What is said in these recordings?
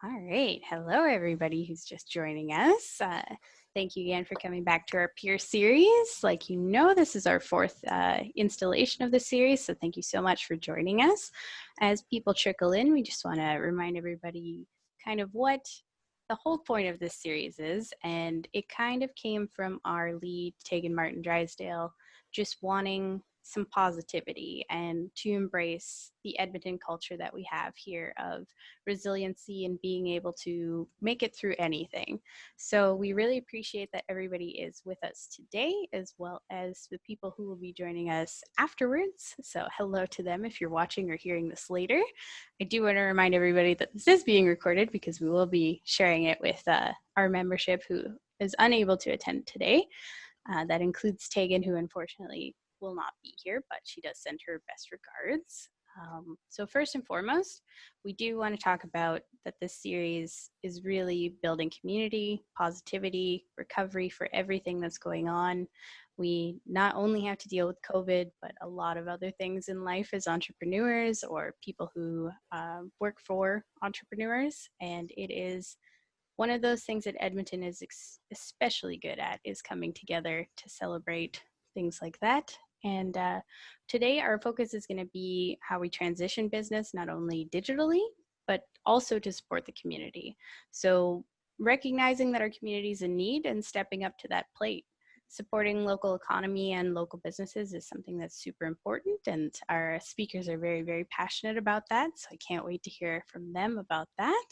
All right. Hello, everybody who's just joining us. Thank you again for coming back to our PIER series. Like you know, this is our fourth installation of the series, so thank you so much for joining us. As people trickle in, we just want to remind everybody kind of what the whole point of this series is, and it kind of came from our lead, Tegan Martin Drysdale, just wanting some positivity and to embrace the Edmonton culture that we have here of resiliency and being able to make it through anything. So we really appreciate that everybody is with us today, as well as the people who will be joining us afterwards. So hello to them if you're watching or hearing this later. I do want to remind everybody that this is being recorded because we will be sharing it with our membership who is unable to attend today. That includes Tegan, who unfortunately will not be here, but she does send her best regards. So first and foremost, we do want to talk about that this series is really building community, positivity, recovery for everything that's going on. We not only have to deal with COVID, but a lot of other things in life as entrepreneurs or people who work for entrepreneurs. And it is one of those things that Edmonton is especially good at is coming together to celebrate things like that. And today our focus is going to be how we transition business, not only digitally, but also to support the community. So recognizing that our community is in need and stepping up to that plate. Supporting local economy and local businesses is something that's super important, and our speakers are very, very passionate about that. So I can't wait to hear from them about that.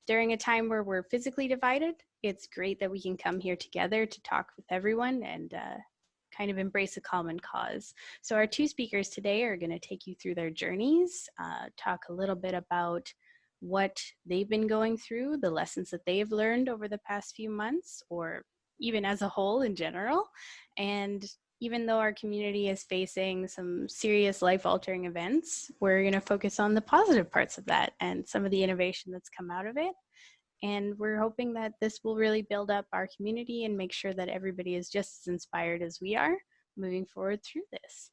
During a time where we're physically divided, it's great that we can come here together to talk with everyone and kind of embrace a common cause. So our two speakers today are going to take you through their journeys, talk a little bit about what they've been going through, the lessons that they've learned over the past few months, or even as a whole in general. And even though our community is facing some serious life-altering events, we're going to focus on the positive parts of that and some of the innovation that's come out of it. And we're hoping that this will really build up our community and make sure that everybody is just as inspired as we are moving forward through this.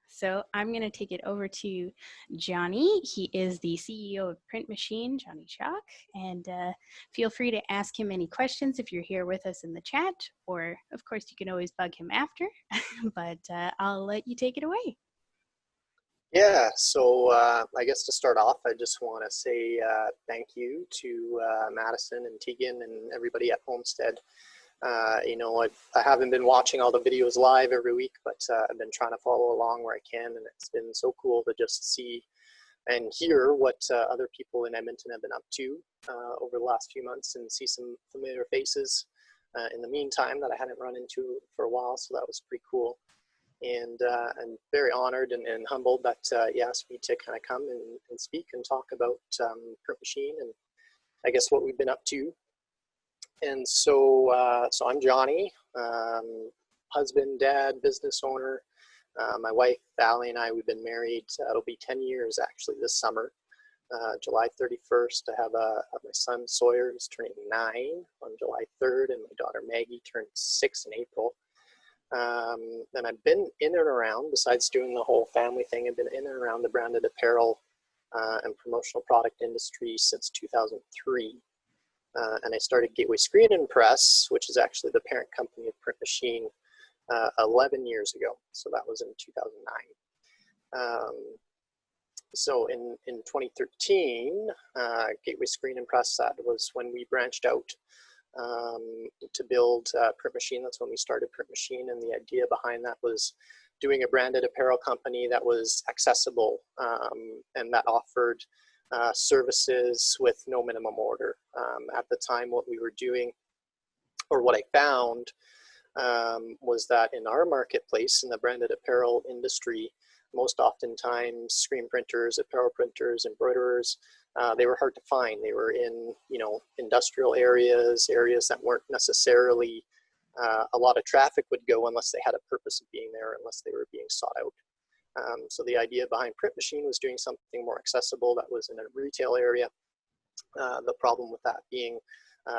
So I'm going to take it over to Jonny. He is the CEO of Print Machine, Jonny Jacques, and feel free to ask him any questions if you're here with us in the chat, or of course you can always bug him after, but I'll let you take it away. Yeah, so I guess to start off, I just want to say thank you to Madison and Tegan and everybody at Homestead. You know, I haven't been watching all the videos live every week, but I've been trying to follow along where I can, and it's been so cool to just see and hear what other people in Edmonton have been up to over the last few months and see some familiar faces in the meantime that I hadn't run into for a while, so that was pretty cool. And I'm very honored and humbled that you asked me to kind of come and speak and talk about Print Machine and I guess what we've been up to. And so I'm Jonny, husband, dad, business owner. My wife, Valerie, and I, we've been married, it'll be 10 years actually this summer. July 31st, I have my son Sawyer, who's turning 9 on July 3rd, and my daughter Maggie turned 6 in April. And I've been in and around, besides doing the whole family thing, I've been in and around the branded apparel and promotional product industry since 2003. And I started Gateway Screen and Press, which is actually the parent company of Print Machine, 11 years ago. So that was in 2009. So in 2013, Gateway Screen and Press, that was when we branched out to build Print Machine. That's when we started Print Machine, and the idea behind that was doing a branded apparel company that was accessible and that offered services with no minimum order. At the time, what we were doing, or what I found, was that in our marketplace, in the branded apparel industry, most oftentimes screen printers, apparel printers, embroiderers, they were hard to find. They were in, you know, industrial areas that weren't necessarily, a lot of traffic would go unless they had a purpose of being there, unless they were being sought out. So the idea behind Print Machine was doing something more accessible that was in a retail area. The problem with that being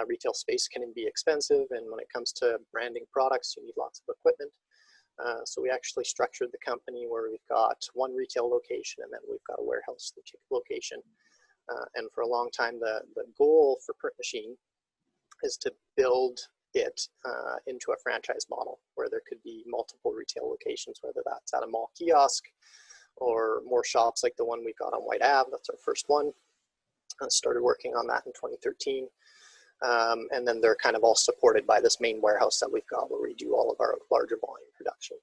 retail space can be expensive, and when it comes to branding products, you need lots of equipment. So we actually structured the company where we've got one retail location and then we've got a warehouse location. And for a long time, the goal for Print Machine is to build it into a franchise model where there could be multiple retail locations, whether that's at a mall kiosk or more shops like the one we got on White Ave. That's our first one. I started working on that in 2013. And then they're kind of all supported by this main warehouse that we've got where we do all of our larger volume production.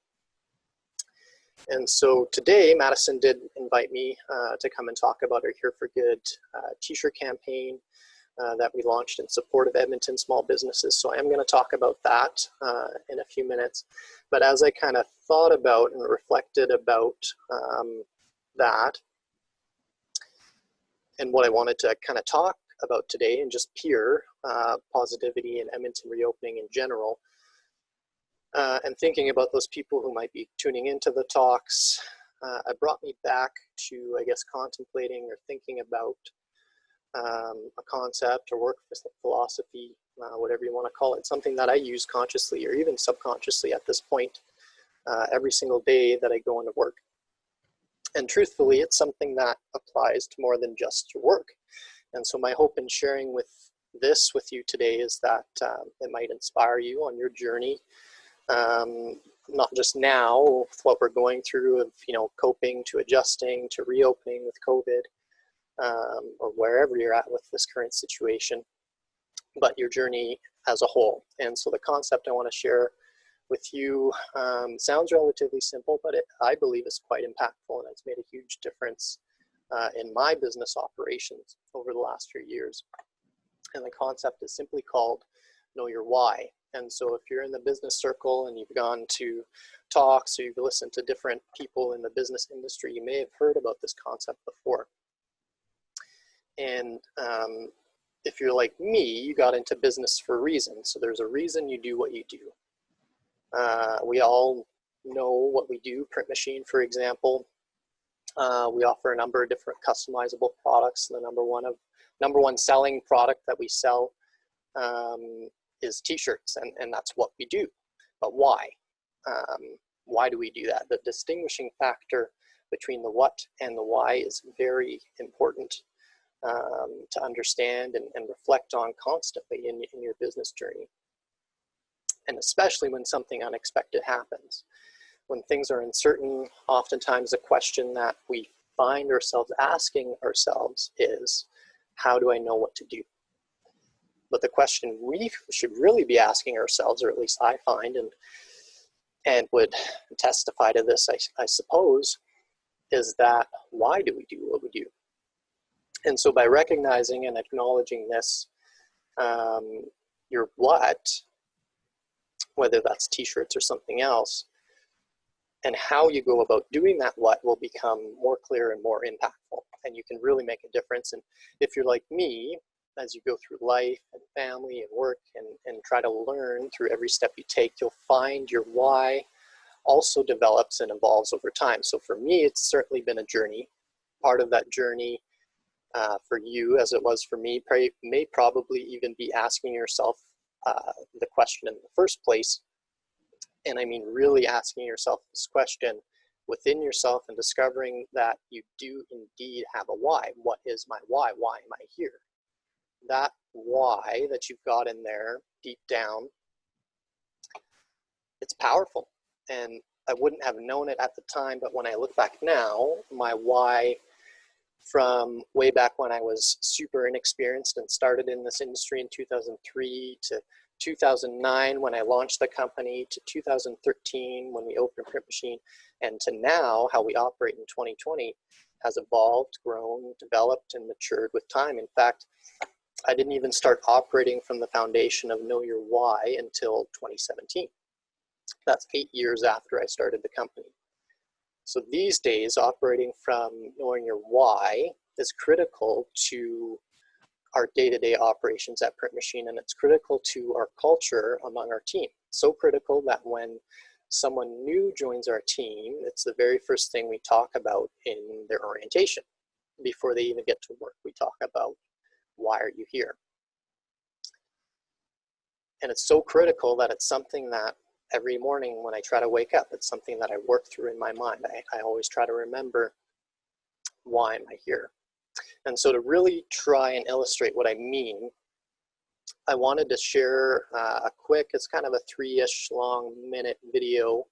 And so today, Madison did invite me to come and talk about our Here for Good t-shirt campaign that we launched in support of Edmonton small businesses. So I'm going to talk about that in a few minutes. But as I kind of thought about and reflected about that, and what I wanted to kind of talk about today, and just PIER, positivity and Edmonton reopening in general, and thinking about those people who might be tuning into the talks, it brought me back to, I guess, contemplating or thinking about a concept or work philosophy, whatever you want to call it, something that I use consciously or even subconsciously at this point every single day that I go into work. And truthfully, it's something that applies to more than just your work. And so my hope in sharing this with you today is that it might inspire you on your journey, not just now with what we're going through of, coping to adjusting to reopening with COVID, or wherever you're at with this current situation, but your journey as a whole. And so the concept I want to share with you sounds relatively simple, but I believe is quite impactful, and it's made a huge difference in my business operations over the last few years. And the concept is simply called Know Your Why. And so if you're in the business circle and you've gone to talks or you've listened to different people in the business industry, you may have heard about this concept before. And if you're like me, you got into business for a reason. So there's a reason you do what you do. We all know what we do. Print Machine, for example, we offer a number of different customizable products. The number one selling product that we sell is t-shirts, and that's what we do. But why? Why do we do that? The distinguishing factor between the what and the why is very important to understand and reflect on constantly in your business journey. And especially when something unexpected happens. When things are uncertain, oftentimes the question that we find ourselves asking ourselves is, how do I know what to do? But the question we should really be asking ourselves, or at least I find, and would testify to this, I suppose, is that why do we do what we do? And so by recognizing and acknowledging this, your what, whether that's t-shirts or something else, and how you go about doing that what will become more clear and more impactful. And you can really make a difference. And if you're like me, as you go through life and family and work and try to learn through every step you take, you'll find your why also develops and evolves over time. So for me, it's certainly been a journey. Part of that journey for you, as it was for me, may probably even be asking yourself the question in the first place. And I mean really asking yourself this question within yourself and discovering that you do indeed have a why. What is my why? Why am I here? That why that you've got in there deep down, it's powerful. And I wouldn't have known it at the time, but when I look back now, my why from way back when I was super inexperienced and started in this industry in 2003 to 2009 when I launched the company, to 2013 when we opened Print Machine, and to now how we operate in 2020 has evolved, grown, developed, and matured with time. In fact, I didn't even start operating from the foundation of Know Your Why until 2017. That's 8 years after I started the company. So these days, operating from knowing your why is critical to our day-to-day operations at Print Machine, and it's critical to our culture among our team. So critical that when someone new joins our team, it's the very first thing we talk about in their orientation. Before they even get to work, we talk about, why are you here? And it's so critical that it's something that every morning when I try to wake up, it's something that I work through in my mind. I always try to remember, why am I here? And so to really try and illustrate what I mean, I wanted to share a quick, it's kind of a 3-ish long minute video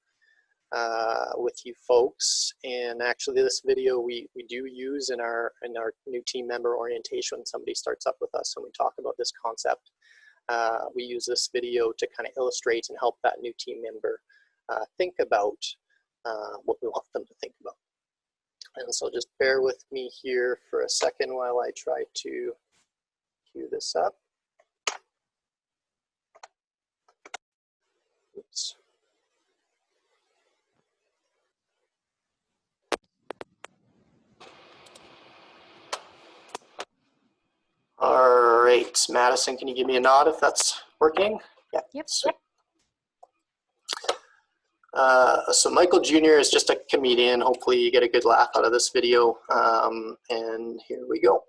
with you folks. And actually this video we do use in our new team member orientation when somebody starts up with us and we talk about this concept. We use this video to kind of illustrate and help that new team member think about what we want them to think about. And so just bear with me here for a second while I try to cue this up. Oops. All right, Madison, can you give me a nod if that's working? Yeah. Yep. Sweet. So Michael Jr. is just a comedian. Hopefully you get a good laugh out of this video. And here we go.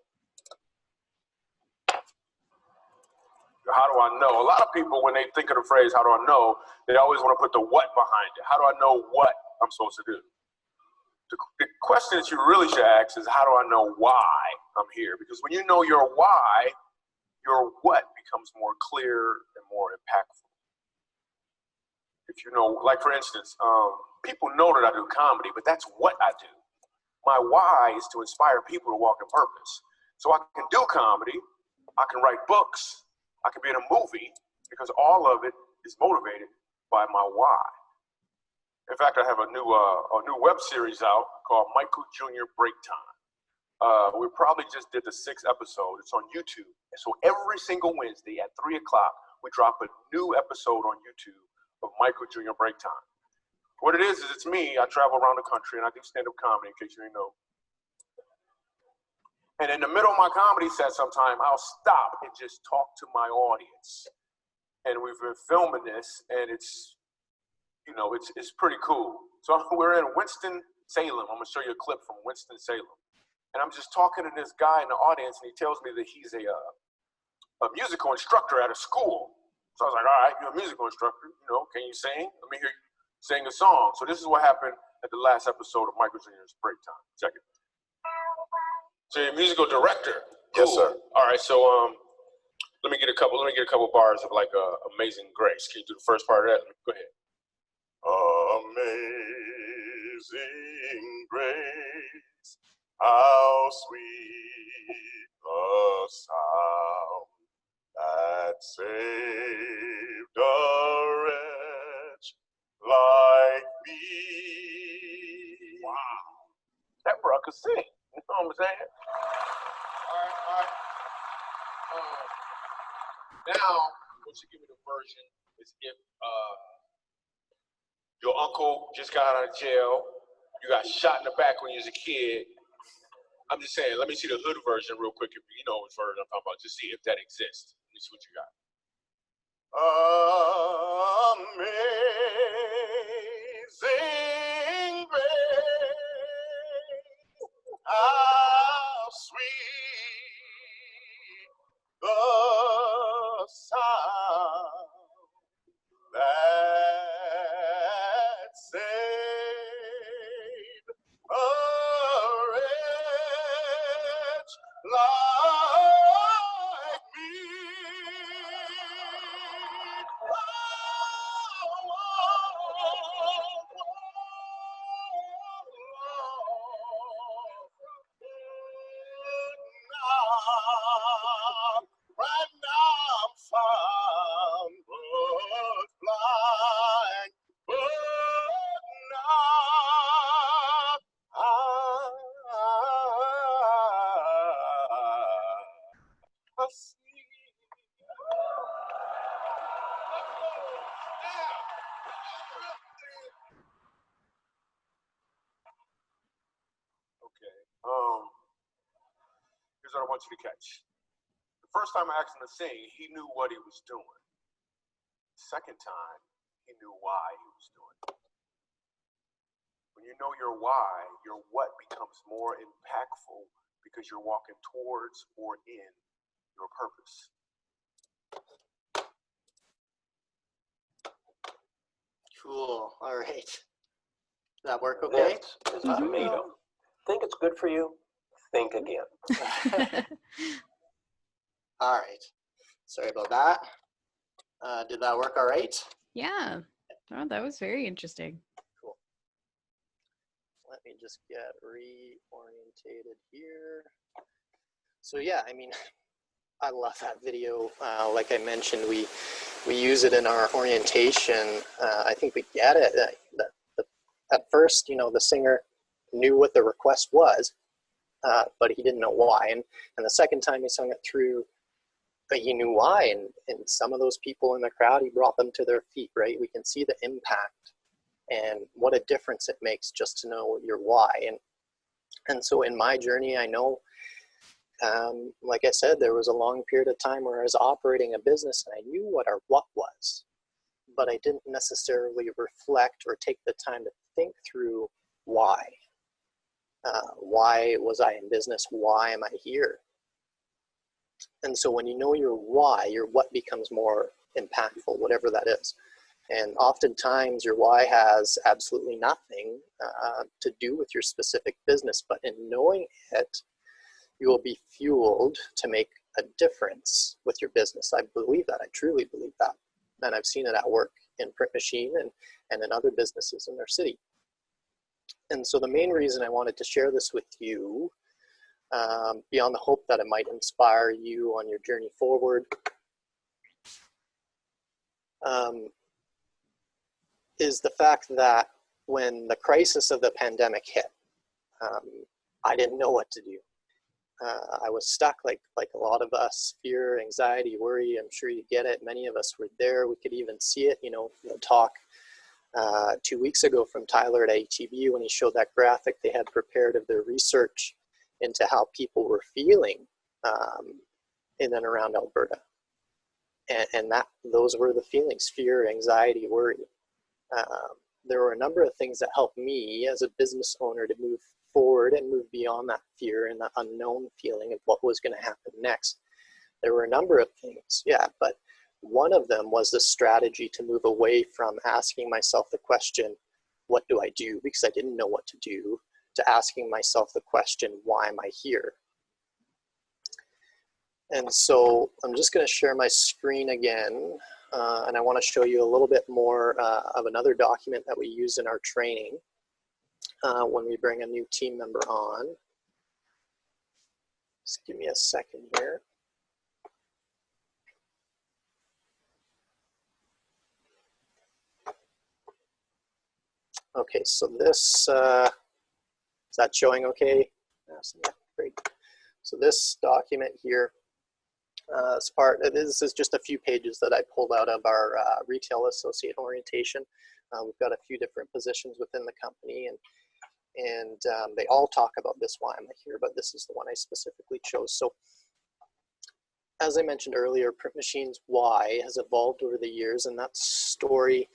How do I know? A lot of people, when they think of the phrase, how do I know, they always want to put the what behind it. How do I know what I'm supposed to do? The question that you really should ask is, how do I know why I'm here? Because when you know your why, your what becomes more clear and more impactful. If you know, like for instance, people know that I do comedy, but that's what I do. My why is to inspire people to walk in purpose. So I can do comedy, I can write books, I can be in a movie, because all of it is motivated by my why. In fact, I have a new web series out called Michael Jr. Break Time. We probably just did the 6th episode. It's on YouTube. And so every single Wednesday at 3 o'clock, we drop a new episode on YouTube of Michael Jr. Break Time. What it is it's me. I travel around the country and I do stand-up comedy, in case you didn't know. And in the middle of my comedy set sometime, I'll stop and just talk to my audience. And we've been filming this, and it's, you know, it's pretty cool. So we're in Winston-Salem. I'm gonna show you a clip from Winston-Salem. And I'm just talking to this guy in the audience, and he tells me that he's a musical instructor at a school. So I was like, all right, you're a musical instructor, you know, can you sing? Let me hear you sing a song. So this is what happened at the last episode of Michael Jr.'s Break Time. Check it. So you're a musical director. Cool. Yes, sir. All right, so let me get a couple bars of like Amazing Grace. Can you do the first part of that? Go ahead. Amazing grace, how sweet the sound that saved a wretch like me. Wow. That bro could sing. You know what I'm saying? All right. Now, what you give me the version is if your uncle just got out of jail, you got shot in the back when you was a kid. I'm just saying, let me see the hood version real quick. If you know which version I'm talking about, just see if that exists. Let me see what you got. Amazing grace, how sweet the sound that saved a wretch like me. Right now I'm found, but blind, but now I see. Okay. Here's what I want you to catch. The first time I asked him to sing, he knew what he was doing. The second time, he knew why he was doing it. When you know your why, your what becomes more impactful because you're walking towards or in your purpose. Cool. All right. Does that work okay? This is tomato. Think it's good for you? think again. All right. Sorry about that. Did that work all right? Yeah. Oh, that was very interesting. Cool. Let me just get reorientated here. So yeah, I mean, I love that video. Like I mentioned, we use it in our orientation. I think we get it. At first, you know, the singer knew what the request was, but he didn't know why. And the second time he sung it through, he knew why. And some of those people in the crowd, he brought them to their feet, right? We can see the impact and what a difference it makes just to know your why. And so in my journey, I know, like I said, there was a long period of time where I was operating a business and I knew what our what was, but I didn't necessarily reflect or take the time to think through why. Why was I in business? Why am I here? And so when you know your why, your what becomes more impactful, whatever that is. And oftentimes your why has absolutely nothing to do with your specific business, but in knowing it, you will be fueled to make a difference with your business. I believe that. I truly believe that. And I've seen it at work in Print Machine and in other businesses in their city. And so the main reason I wanted to share this with you, beyond the hope that it might inspire you on your journey forward, is the fact that when the crisis of the pandemic hit, I didn't know what to do. I was stuck like a lot of us, fear, anxiety, worry. I'm sure you get it. Many of us were there. We could even see it, the talk 2 weeks ago from Tyler at ATB when he showed that graphic they had prepared of their research into how people were feeling in and around Alberta. And those were the feelings: fear, anxiety, worry. There were a number of things that helped me as a business owner to move forward and move beyond that fear and that unknown feeling of what was going to happen next. There were a number of things, yeah, but one of them was the strategy to move away from asking myself the question, what do I do? Because I didn't know what to do, to asking myself the question, why am I here? And so I'm just going to share my screen again, and I want to show you a little bit more of another document that we use in our training when we bring a new team member on. Just give me a second here. Okay, so this, is that showing okay? Yeah, great. So this document here, this is just a few pages that I pulled out of our retail associate orientation. We've got a few different positions within the company, and they all talk about this, why am I here, but this is the one I specifically chose. So as I mentioned earlier, Print Machine's why has evolved over the years, and that story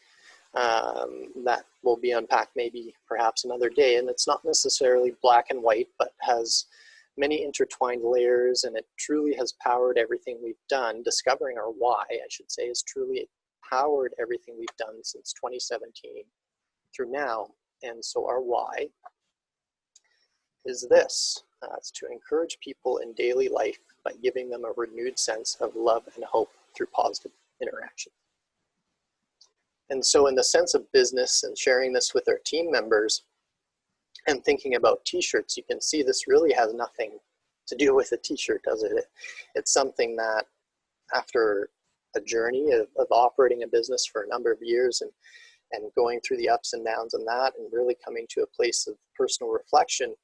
that will be unpacked maybe perhaps another day. And it's not necessarily black and white, but has many intertwined layers, and it truly has powered everything we've done. Discovering our why, I should say, has truly powered everything we've done since 2017 through now. And so our why is this. It's to encourage people in daily life by giving them a renewed sense of love and hope through positive interaction. And so in the sense of business and sharing this with our team members and thinking about t-shirts, you can see this really has nothing to do with a t-shirt, does it? It's something that after a journey of operating a business for a number of years and going through the ups and downs and that, and really coming to a place of personal reflection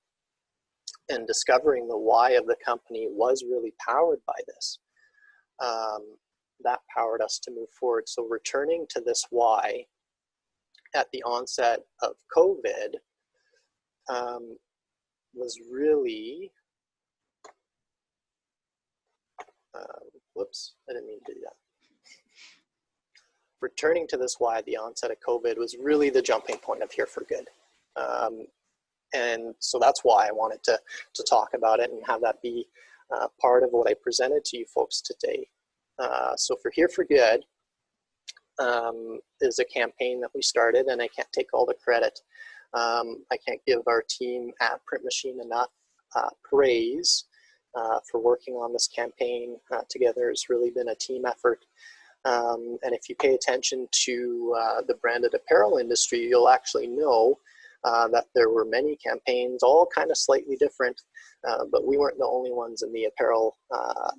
and discovering the why of the company was really powered by this. That powered us to move forward. So returning to this why at the onset of COVID was really, whoops, I didn't mean to do that. Returning to this why at the onset of COVID was really the jumping point of Here for Good. And so that's why I wanted to talk about it and have that be part of what I presented to you folks today. So for Here for Good is a campaign that we started, and I can't take all the credit. I can't give our team at Print Machine enough praise for working on this campaign together. It's really been a team effort. And if you pay attention to the branded apparel industry, you'll actually know that there were many campaigns, all kind of slightly different, but we weren't the only ones in the apparel,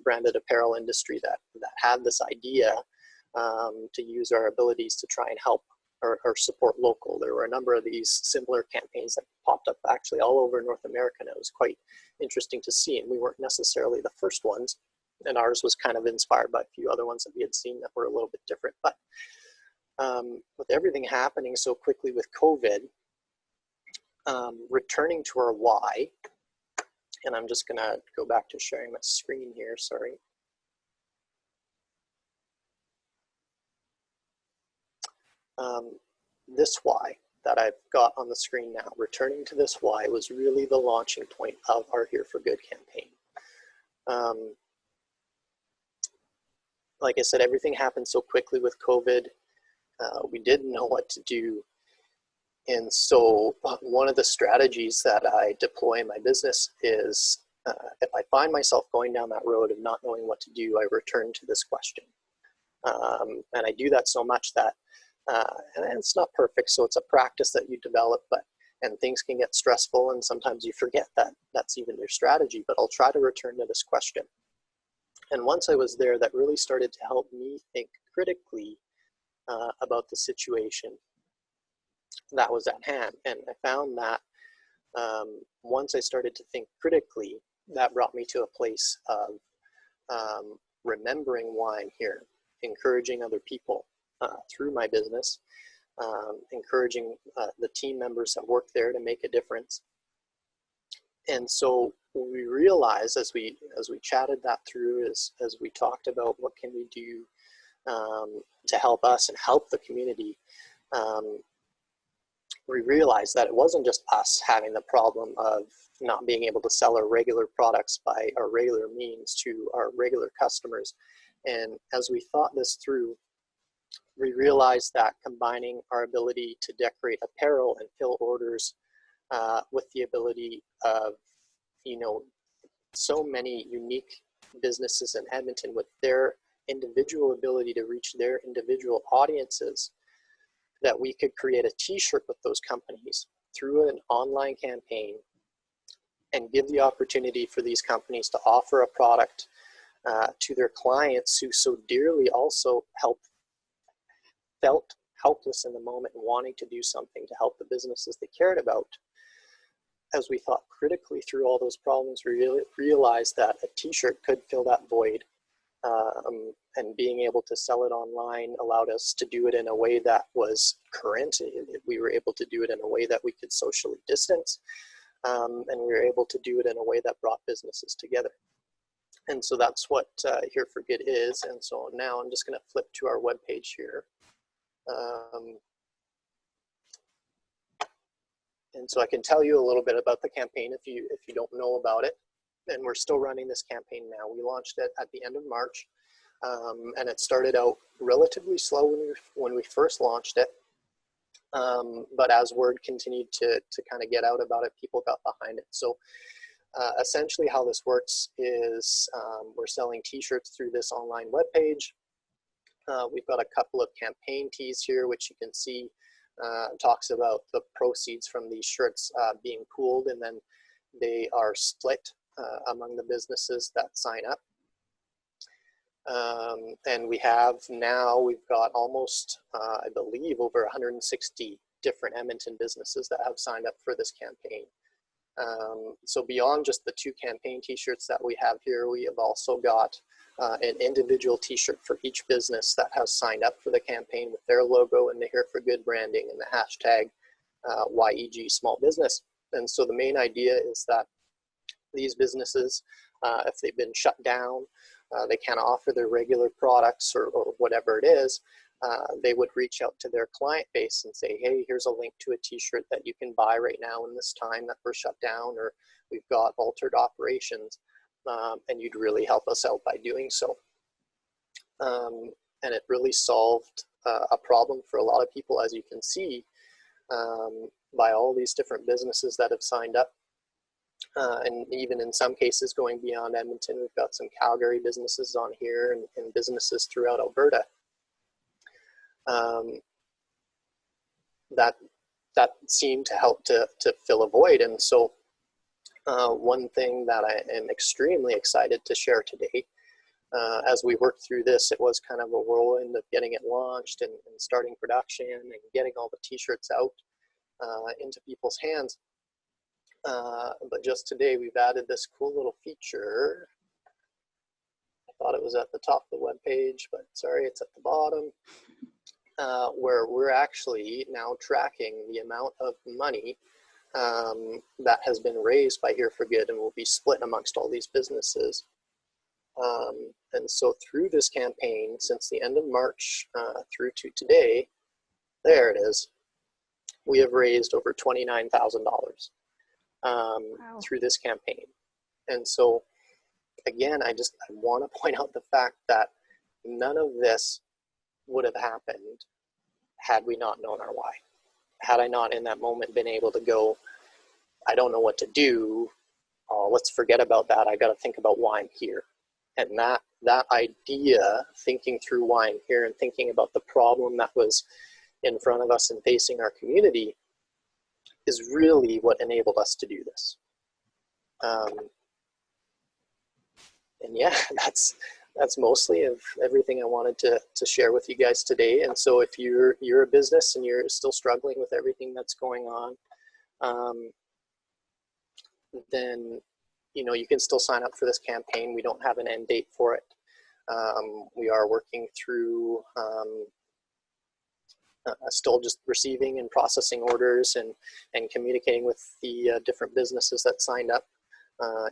branded apparel industry that had this idea to use our abilities to try and help or support local. There were a number of these similar campaigns that popped up actually all over North America, and it was quite interesting to see, and we weren't necessarily the first ones, and ours was kind of inspired by a few other ones that we had seen that were a little bit different. But with everything happening so quickly with COVID, returning to our why, and I'm just gonna go back to sharing my screen here, sorry. This why that I've got on the screen now, returning to this why, was really the launching point of our Here for Good campaign. Like I said, everything happened so quickly with COVID. We didn't know what to do. And so one of the strategies that I deploy in my business is if I find myself going down that road of not knowing what to do, I return to this question. And I do that so much that, and it's not perfect, so it's a practice that you develop, and things can get stressful, and sometimes you forget that that's even your strategy, but I'll try to return to this question. And once I was there, that really started to help me think critically about the situation that was at hand. And I found that once I started to think critically, that brought me to a place of remembering why I'm here, encouraging other people through my business, encouraging the team members that work there to make a difference. And so we realized as we chatted that through, as we talked about what can we do to help us and help the community, we realized that it wasn't just us having the problem of not being able to sell our regular products by our regular means to our regular customers. And as we thought this through, we realized that combining our ability to decorate apparel and fill orders with the ability of, so many unique businesses in Edmonton with their individual ability to reach their individual audiences, that we could create a t-shirt with those companies through an online campaign and give the opportunity for these companies to offer a product to their clients who so dearly also felt helpless in the moment and wanting to do something to help the businesses they cared about. As we thought critically through all those problems, we realized that a t-shirt could fill that void, and being able to sell it online allowed us to do it in a way that was current. We were able to do it in a way that we could socially distance, and we were able to do it in a way that brought businesses together. And so that's what Here for Good is. And so now I'm just going to flip to our webpage here. And so I can tell you a little bit about the campaign if you don't know about it. And we're still running this campaign now. We launched it at the end of March, and it started out relatively slow when we first launched it. But as word continued to kind of get out about it, people got behind it. So essentially how this works is we're selling t-shirts through this online webpage. We've got a couple of campaign tees here, which you can see talks about the proceeds from these shirts being pooled, and then they are split among the businesses that sign up. And we've got almost, I believe, over 160 different Edmonton businesses that have signed up for this campaign. So beyond just the 2 campaign t-shirts that we have here, we have also got an individual t-shirt for each business that has signed up for the campaign with their logo and the Here for Good branding and the hashtag YEG Small Business. And so the main idea is that these businesses, if they've been shut down, they can't offer their regular products or whatever it is, they would reach out to their client base and say, hey, here's a link to a t-shirt that you can buy right now in this time that we're shut down, or we've got altered operations, and you'd really help us out by doing so. And it really solved a problem for a lot of people, as you can see, by all these different businesses that have signed up. And even in some cases going beyond Edmonton. We've got some Calgary businesses on here and businesses throughout Alberta. That seemed to help to fill a void. And so one thing that I am extremely excited to share today, as we work through this, it was kind of a whirlwind of getting it launched and starting production and getting all the t-shirts out into people's hands. But just today we've added this cool little feature. I thought it was at the top of the web page, but sorry, it's at the bottom, where we're actually now tracking the amount of money that has been raised by Here for Good and will be split amongst all these businesses. And so through this campaign, since the end of March through to today, there it is, we have raised over $29,000 Wow. through this campaign. And so again, I want to point out the fact that none of this would have happened had we not known our why. Had I not in that moment been able to go, I don't know what to do, let's forget about that, I got to think about why I'm here. And that idea, thinking through why I'm here and thinking about the problem that was in front of us and facing our community, is really what enabled us to do this. And yeah, that's mostly of everything I wanted to share with you guys today. And so if you're a business and you're still struggling with everything that's going on, then you can still sign up for this campaign. We don't have an end date for it. We are working through still just receiving and processing orders and communicating with the different businesses that signed up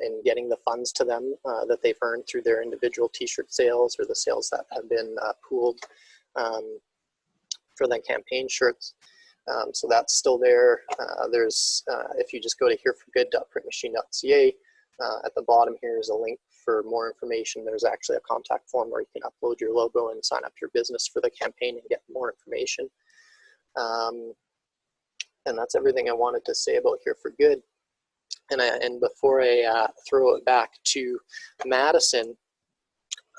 and getting the funds to them that they've earned through their individual t-shirt sales or the sales that have been pooled for the campaign shirts. So that's still there. There's, if you just go to hereforgood.printmachine.ca, at the bottom here is a link for more information. There's actually a contact form where you can upload your logo and sign up your business for the campaign and get more information. And that's everything I wanted to say about Here for Good. And before I throw it back to Madison,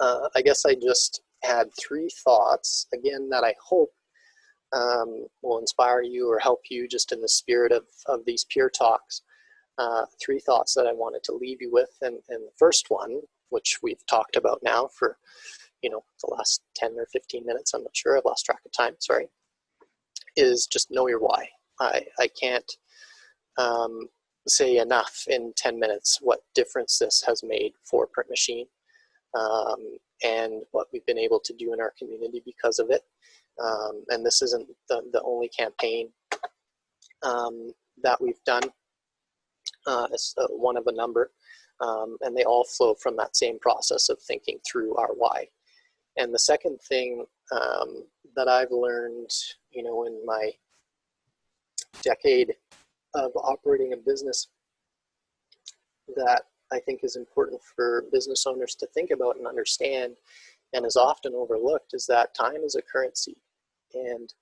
I guess I just had 3 thoughts, again, that I hope will inspire you or help you just in the spirit of these PIER talks. 3 thoughts that I wanted to leave you with. And the first one, which we've talked about now for, the last 10 or 15 minutes, I'm not sure, I've lost track of time, sorry, is just know your why. I can't say enough in 10 minutes what difference this has made for Print Machine and what we've been able to do in our community because of it. And this isn't the only campaign that we've done. It's one of a number, and they all flow from that same process of thinking through our why. And the second thing that I've learned, in my decade of operating a business that I think is important for business owners to think about and understand, and is often overlooked, is that time is a currency. And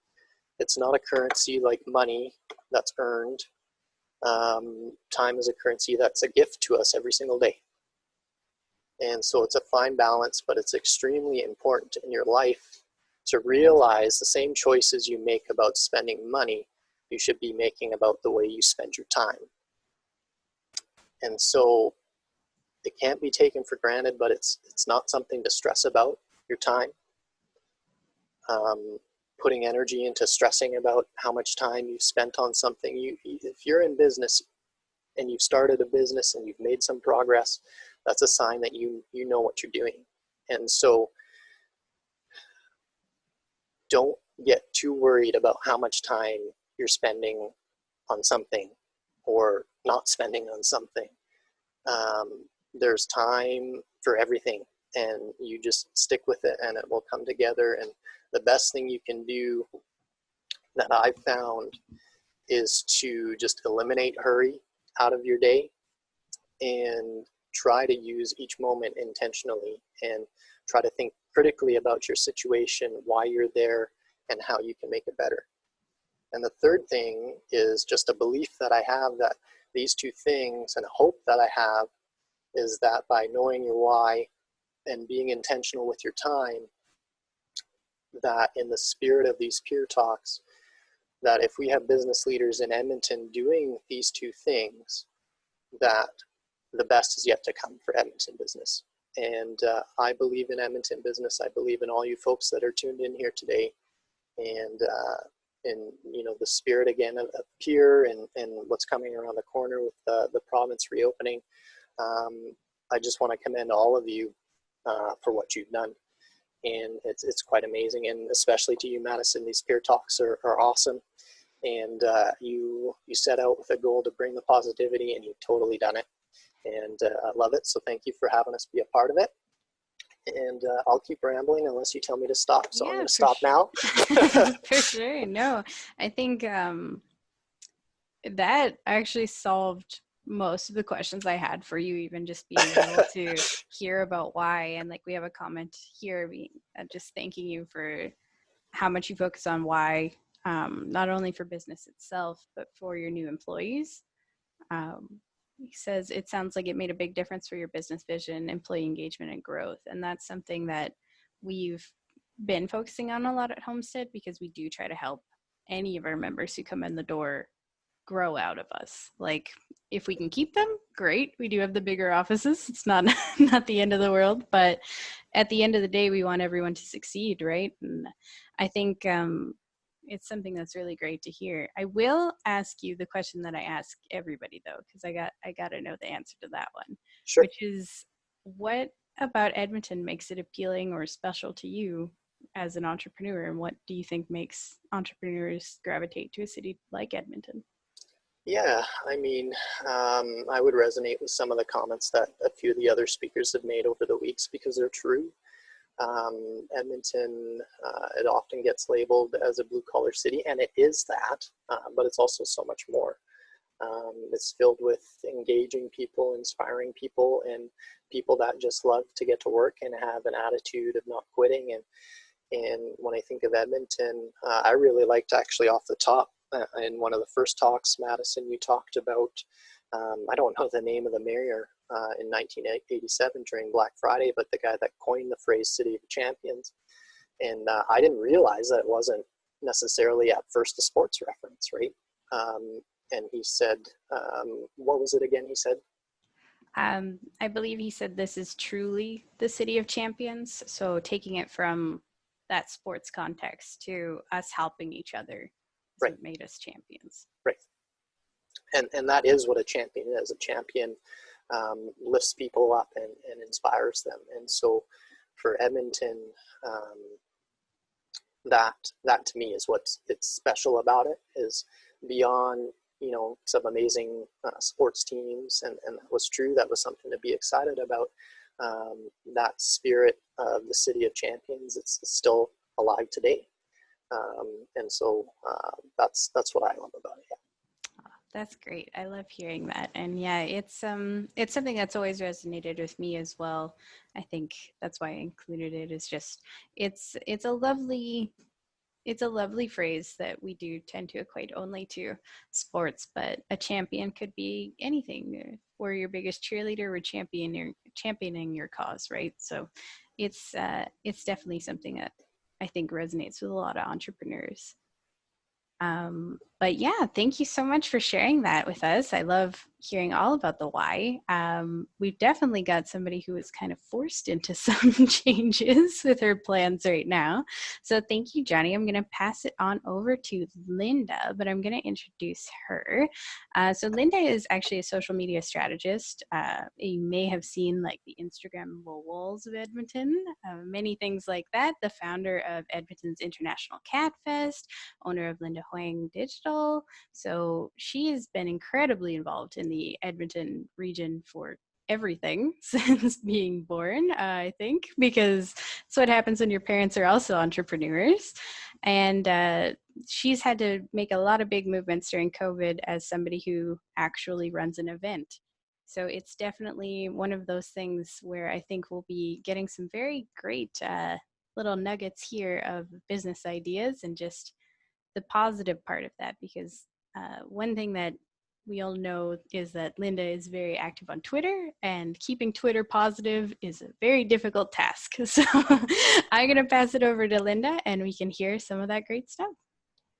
it's not a currency like money that's earned. Time is a currency that's a gift to us every single day. And so it's a fine balance, but it's extremely important in your life to realize the same choices you make about spending money, you should be making about the way you spend your time. And so it can't be taken for granted, but it's not something to stress about, your time. Putting energy into stressing about how much time you've spent on something. If you're in business and you've started a business and you've made some progress, that's a sign that you know what you're doing. And so don't get too worried about how much time you're spending on something or not spending on something. There's time for everything, and you just stick with it and it will come together. And the best thing you can do that I've found is to just eliminate hurry out of your day and try to use each moment intentionally and try to think critically about your situation, why you're there, and how you can make it better. And the third thing is just a belief that I have that these two things, and a hope that I have, is that by knowing your why and being intentional with your time, that in the spirit of these peer talks, that if we have business leaders in Edmonton doing these two things, that the best is yet to come for Edmonton business. And I believe in Edmonton business. I believe in all you folks that are tuned in here today. And you know, the spirit again of PIER and what's coming around the corner with the province reopening. I just want to commend all of you for what you've done. And it's quite amazing. And especially to you, Madison, these peer talks are awesome. And you set out with a goal to bring the positivity, and you've totally done it. And I love it. So thank you for having us be a part of it. And I'll keep rambling unless you tell me to stop. So I'm going to stop now. For sure. No, I think that actually solved most of the questions I had for you, even just being able to hear about why. And like, we have a comment here just thanking you for how much you focus on why, not only for business itself, but for your new employees. He says, it sounds like it made a big difference for your business vision, employee engagement, and growth. And that's something that we've been focusing on a lot at Homestead, because we do try to help any of our members who come in the door grow out of us. Like, if we can keep them, great. We do have the bigger offices. It's not the end of the world, but at the end of the day, we want everyone to succeed, right? And I think it's something that's really great to hear. I will ask you the question that I ask everybody, though, because I got to know the answer to that one. Sure. Which is, what about Edmonton makes it appealing or special to you as an entrepreneur, and what do you think makes entrepreneurs gravitate to a city like Edmonton? Yeah, I mean, I would resonate with some of the comments that a few of the other speakers have made over the weeks, because they're true. Edmonton, it often gets labeled as a blue-collar city, and it is that, but it's also so much more. It's filled with engaging people, inspiring people, and people that just love to get to work and have an attitude of not quitting. And when I think of Edmonton, I really liked, actually, off the top, in one of the first talks, Madison, you talked about, I don't know the name of the mayor in 1987 during Black Friday, but the guy that coined the phrase City of Champions. And I didn't realize that it wasn't necessarily at first a sports reference, right? And he said, what was it again he said? I believe he said, this is truly the City of Champions. So taking it from that sports context to us helping each other. Right. What made us champions. Right. And that is what a champion is. A champion lifts people up and inspires them. And so for Edmonton, that to me is what's special about it, is beyond, you know, some amazing sports teams. And that was true. That was something to be excited about. That spirit of the City of Champions, it's still alive today. And so that's what I love about it. Yeah. Oh, that's great. I love hearing that. And yeah, it's something that's always resonated with me as well. I think that's why I included it. Is just it's a lovely phrase that we do tend to equate only to sports, but a champion could be anything. We're your biggest cheerleader, we're championing your cause, right? So it's definitely something that I think resonates with a lot of entrepreneurs. But yeah, thank you so much for sharing that with us. I love hearing all about the why. We've definitely got somebody who is kind of forced into some changes with her plans right now. So thank you, Jonny. I'm going to pass it on over to Linda, but I'm going to introduce her. So Linda is actually a social media strategist. You may have seen like the Instagram walls of Edmonton, many things like that. The founder of Edmonton's International Cat Fest, owner of Linda Hoang Digital. So she has been incredibly involved in the Edmonton region for everything since being born, I think, because that's what happens when your parents are also entrepreneurs. And she's had to make a lot of big movements during COVID as somebody who actually runs an event. So it's definitely one of those things where I think we'll be getting some very great little nuggets here of business ideas and just the positive part of that, because one thing that we all know is that Linda is very active on Twitter, and keeping Twitter positive is a very difficult task. So I'm going to pass it over to Linda, and we can hear some of that great stuff.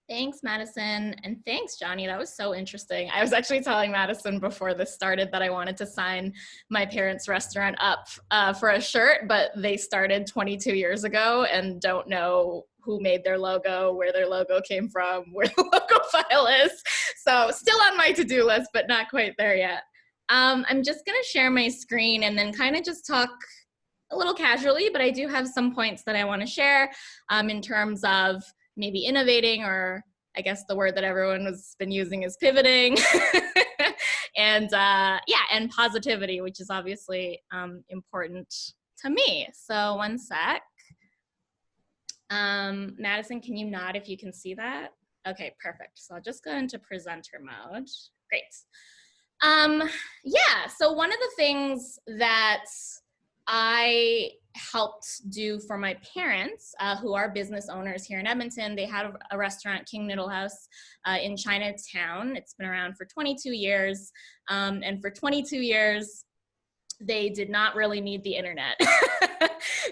Thanks, Madison. And thanks, Jonny. That was so interesting. I was actually telling Madison before this started that I wanted to sign my parents' restaurant up for a shirt, but they started 22 years ago and don't know who made their logo, where their logo came from, where the logo file is. So still on my to-do list, but not quite there yet. I'm just going to share my screen and then kind of just talk a little casually, but I do have some points that I want to share in terms of maybe innovating, or I guess the word that everyone has been using is pivoting, and and positivity, which is obviously important to me. So one sec. Madison, can you nod if you can see that? Okay, perfect. So I'll just go into presenter mode. Great. So one of the things that I helped do for my parents, who are business owners here in Edmonton. They had a restaurant, King Noodle House, in Chinatown. It's been around for 22 years. And for 22 years, they did not really need the internet.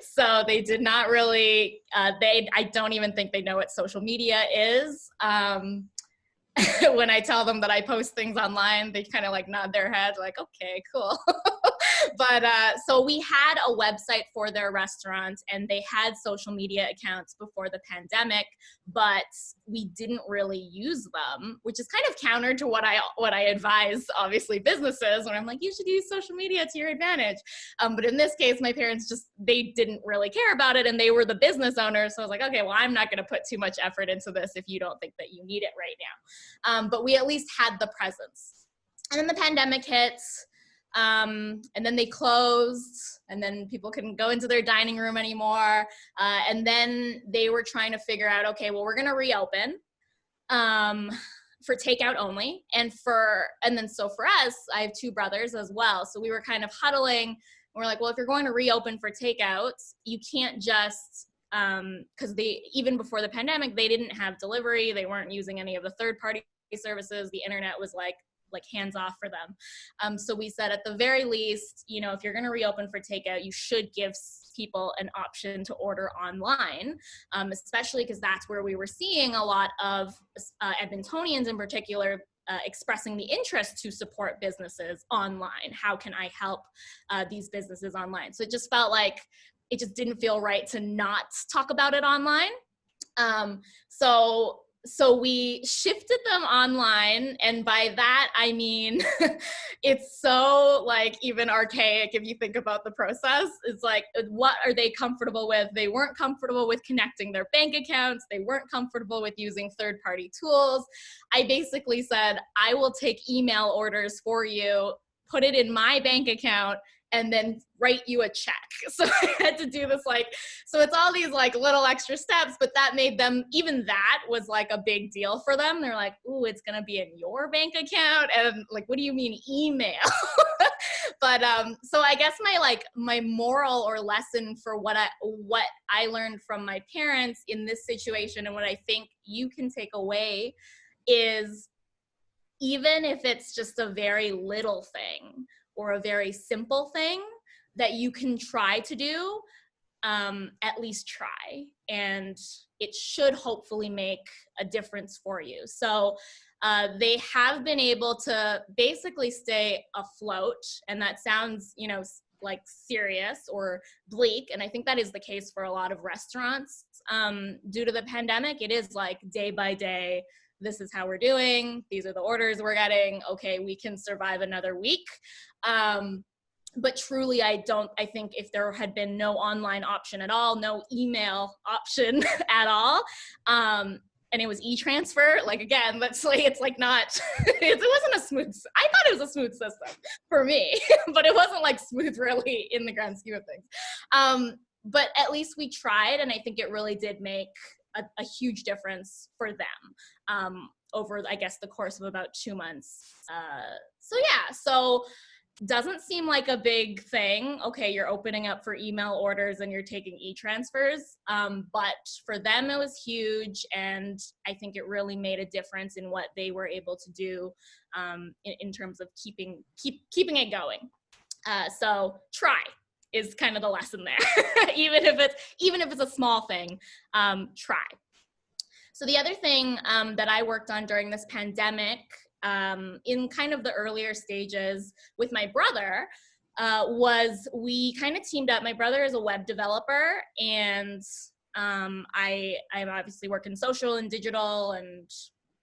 So they did not really, I don't even think they know what social media is. When I tell them that I post things online, they kind of like nod their head like, okay, cool. But so we had a website for their restaurant, and they had social media accounts before the pandemic, but we didn't really use them, which is kind of counter to what I advise, obviously, businesses when I'm like, you should use social media to your advantage. But in this case, my parents they didn't really care about it, and they were the business owners. So I was like, okay, well, I'm not going to put too much effort into this if you don't think that you need it right now. But we at least had the presence. And then the pandemic hits. And then they closed, and then people couldn't go into their dining room anymore. And then they were trying to figure out, okay, well, we're going to reopen for takeout only. And then so for us, I have two brothers as well. So we were kind of huddling. And we're like, well, if you're going to reopen for takeout, you can't just, because even before the pandemic, they didn't have delivery. They weren't using any of the third-party services. The internet was like hands off for them. So we said at the very least, if you're going to reopen for takeout, you should give people an option to order online, especially because that's where we were seeing a lot of Edmontonians in particular expressing the interest to support businesses online. How can I help these businesses online? So it just felt like it just didn't feel right to not talk about it online. So we shifted them online, and by that I mean it's so like even archaic if you think about the process. It's like, what are they comfortable with? They weren't comfortable with connecting their bank accounts. They weren't comfortable with using third-party tools. I basically said, I will take email orders for you, put it in my bank account, and then write you a check. So I had to do this so it's all these little extra steps, but that made them, even that was a big deal for them. They're like, ooh, it's gonna be in your bank account? And what do you mean email? But so I guess my moral or lesson for what I learned from my parents in this situation, and what I think you can take away, is even if it's just a very little thing or a very simple thing that you can try to do, at least try. And it should hopefully make a difference for you. So they have been able to basically stay afloat. And that sounds, serious or bleak. And I think that is the case for a lot of restaurants. Due to the pandemic, it is day by day, this is how we're doing. These are the orders we're getting. Okay, we can survive another week. But truly, I think if there had been no online option at all, no email option at all, and it was e-transfer, again, that's it's not, it wasn't a smooth, I thought it was a smooth system for me, but it wasn't smooth really in the grand scheme of things. But at least we tried, and I think it really did make a huge difference for them over, I guess, the course of about 2 months. So doesn't seem like a big thing. Okay, you're opening up for email orders and you're taking e-transfers, but for them it was huge, and I think it really made a difference in what they were able to do in terms of keeping it going. So try is kind of the lesson there. even if it's a small thing, try. So the other thing that I worked on during this pandemic, in kind of the earlier stages with my brother, was we kind of teamed up. My brother is a web developer, and I obviously work in social and digital and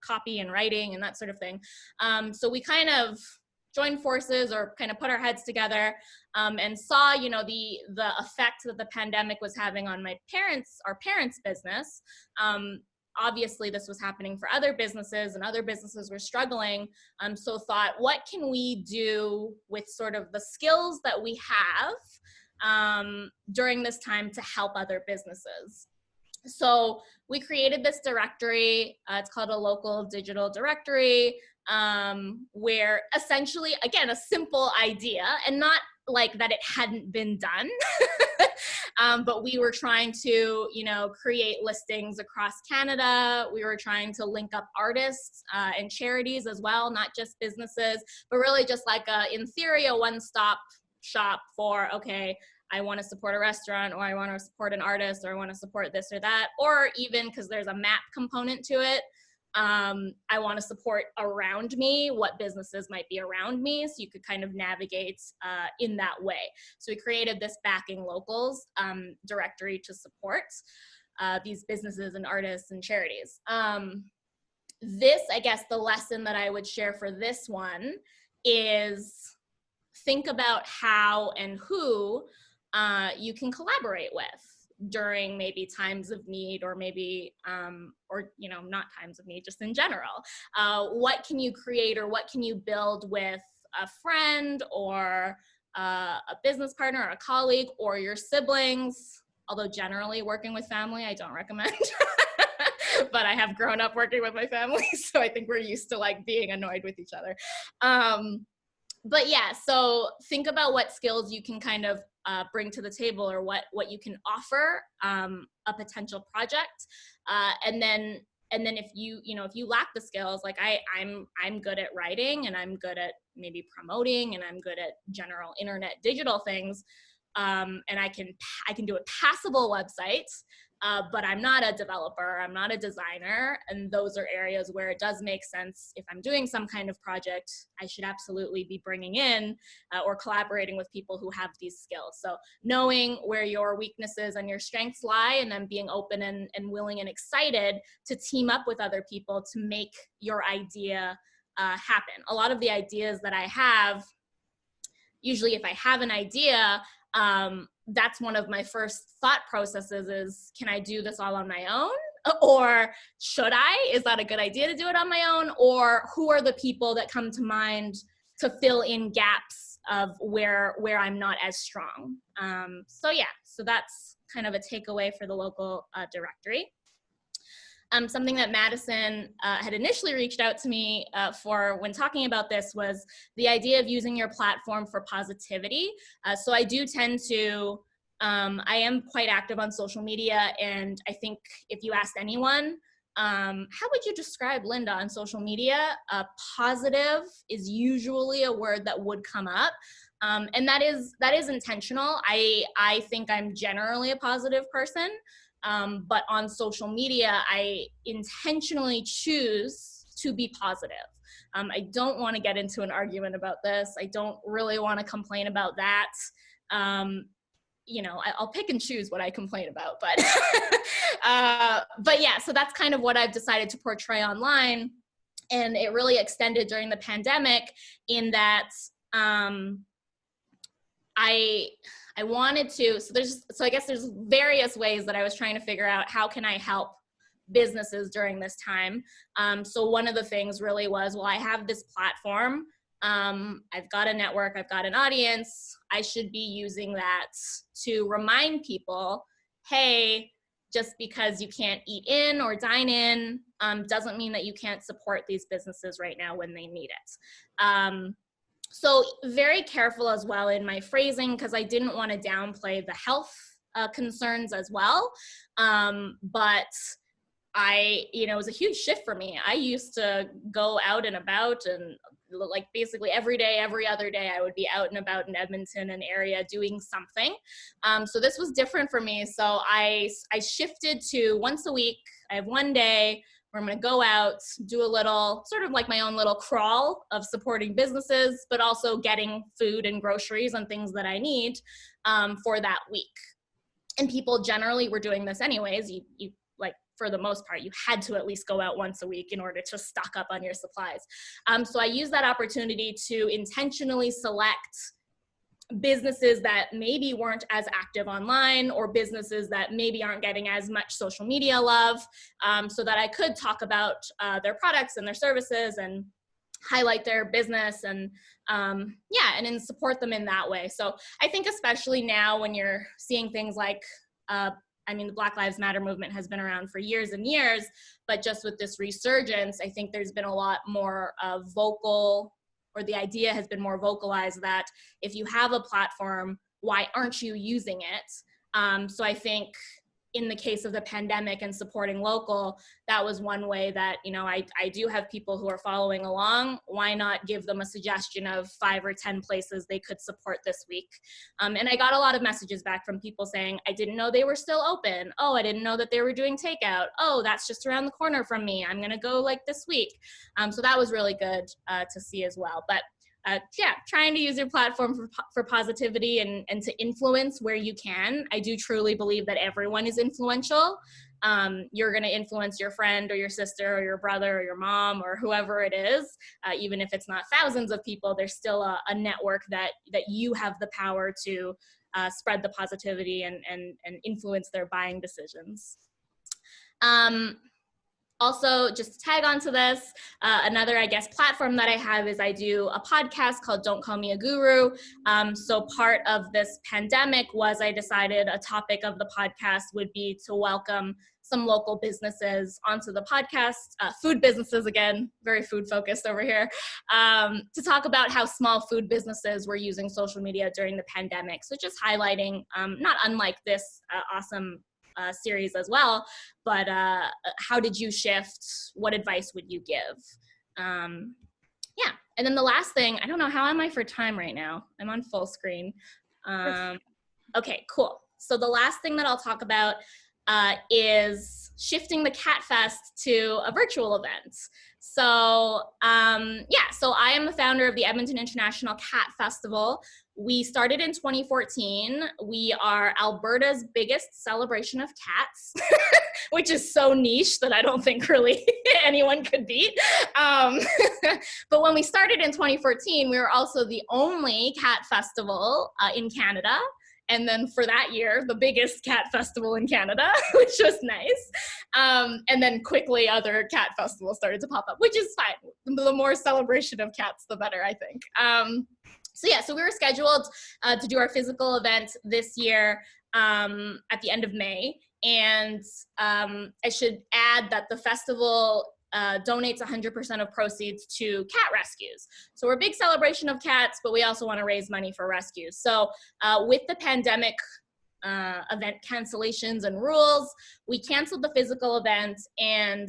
copy and writing and that sort of thing. So we kind of joined forces, or kind of put our heads together, and saw, you know, the effect that the pandemic was having on our parents' business. Obviously this was happening for other businesses, and other businesses were struggling. So thought, what can we do with sort of the skills that we have during this time to help other businesses? So we created this directory. It's called a local digital directory, where essentially, again, a simple idea, and not like that it hadn't been done, but we were trying to, you know, create listings across Canada. We were trying to link up artists and charities as well, not just businesses, but really just like in theory, a one-stop shop for, okay, I want to support a restaurant, or I want to support an artist, or I want to support this or that, or even, because there's a map component to it, I want to support around me, what businesses might be around me, so you could kind of navigate in that way. So we created this Backing Locals directory to support these businesses and artists and charities. This, I guess, the lesson that I would share for this one is think about how and who you can collaborate with during maybe times of need, or maybe, or, you know, not times of need, just in general. What can you create, or what can you build with a friend, or a business partner, or a colleague, or your siblings? Although generally working with family, I don't recommend. But I have grown up working with my family, so I think we're used to like being annoyed with each other. But yeah, so think about what skills you can kind of bring to the table, or what you can offer a potential project, and then if you lack the skills, like I'm good at writing, and I'm good at maybe promoting, and I'm good at general internet digital things, and I can do a passable website, but I'm not a developer, I'm not a designer, and those are areas where it does make sense. If I'm doing some kind of project, I should absolutely be bringing in or collaborating with people who have these skills. So knowing where your weaknesses and your strengths lie, and then being open and willing and excited to team up with other people to make your idea happen. A lot of the ideas that I have, usually if I have an idea, that's one of my first thought processes is, can I do this all on my own? Or should I? Is that a good idea to do it on my own? Or who are the people that come to mind to fill in gaps of where I'm not as strong? So yeah, so that's kind of a takeaway for the local directory. Something that Madison had initially reached out to me for when talking about this was the idea of using your platform for positivity. So I do tend to, I am quite active on social media, and I think if you asked anyone, how would you describe Linda on social media? Positive is usually a word that would come up. And that is intentional. I think I'm generally a positive person. But on social media, I intentionally choose to be positive. I don't want to get into an argument about this. I don't really want to complain about that. You know, I'll pick and choose what I complain about, but yeah, so that's kind of what I've decided to portray online. And it really extended during the pandemic in that I wanted to, so I guess there's various ways that I was trying to figure out how can I help businesses during this time. So one of the things really was, well, I have this platform. I've got a network, I've got an audience. I should be using that to remind people, hey, just because you can't eat in or dine in doesn't mean that you can't support these businesses right now when they need it. So very careful as well in my phrasing, because I didn't want to downplay the health concerns as well. But it was a huge shift for me. I used to go out and about, and like basically every day, every other day, I would be out and about in Edmonton and area doing something. So this was different for me. So I shifted to once a week. I have one day where I'm going to go out, do a little, sort of like my own little crawl of supporting businesses, but also getting food and groceries and things that I need for that week. And people generally were doing this anyways. You like, for the most part, you had to at least go out once a week in order to stock up on your supplies. So I used that opportunity to intentionally select businesses that maybe weren't as active online, or businesses that maybe aren't getting as much social media love, so that I could talk about their products and their services and highlight their business and then support them in that way. So I think especially now when you're seeing things like, the Black Lives Matter movement has been around for years and years, but just with this resurgence, I think there's been a lot more vocal, or the idea has been more vocalized that if you have a platform, why aren't you using it? So I think in the case of the pandemic and supporting local, that was one way that, I do have people who are following along. Why not give them a suggestion of 5 or 10 places they could support this week? And I got a lot of messages back from people saying, I didn't know they were still open. Oh, I didn't know that they were doing takeout. Oh, that's just around the corner from me. I'm gonna go like this week. So that was really good to see as well. But trying to use your platform for positivity and to influence where you can. I do truly believe that everyone is influential. You're going to influence your friend or your sister or your brother or your mom or whoever it is. Even if it's not thousands of people, there's still a network that you have the power to spread the positivity and influence their buying decisions. Also, just to tag onto this, another, platform that I have is I do a podcast called Don't Call Me a Guru. So part of this pandemic was I decided a topic of the podcast would be to welcome some local businesses onto the podcast, food businesses, again, very food focused over here, to talk about how small food businesses were using social media during the pandemic. So just highlighting, not unlike this awesome series as well, but how did you shift? What advice would you give? And then the last thing, I don't know, how am I for time right now? I'm on full screen. Okay, cool. So the last thing that I'll talk about is shifting the Cat Fest to a virtual event. So so I am the founder of the Edmonton International Cat Festival. We started in 2014. We are Alberta's biggest celebration of cats, which is so niche that I don't think really anyone could beat. But when we started in 2014, we were also the only cat festival in Canada. And then for that year, the biggest cat festival in Canada, which was nice. And then quickly other cat festivals started to pop up, which is fine. The more celebration of cats, the better, I think. So we were scheduled to do our physical event this year at the end of May. And I should add that the festival donates 100% of proceeds to cat rescues. So we're a big celebration of cats, but we also want to raise money for rescues. So with the pandemic event cancellations and rules, we canceled the physical event, and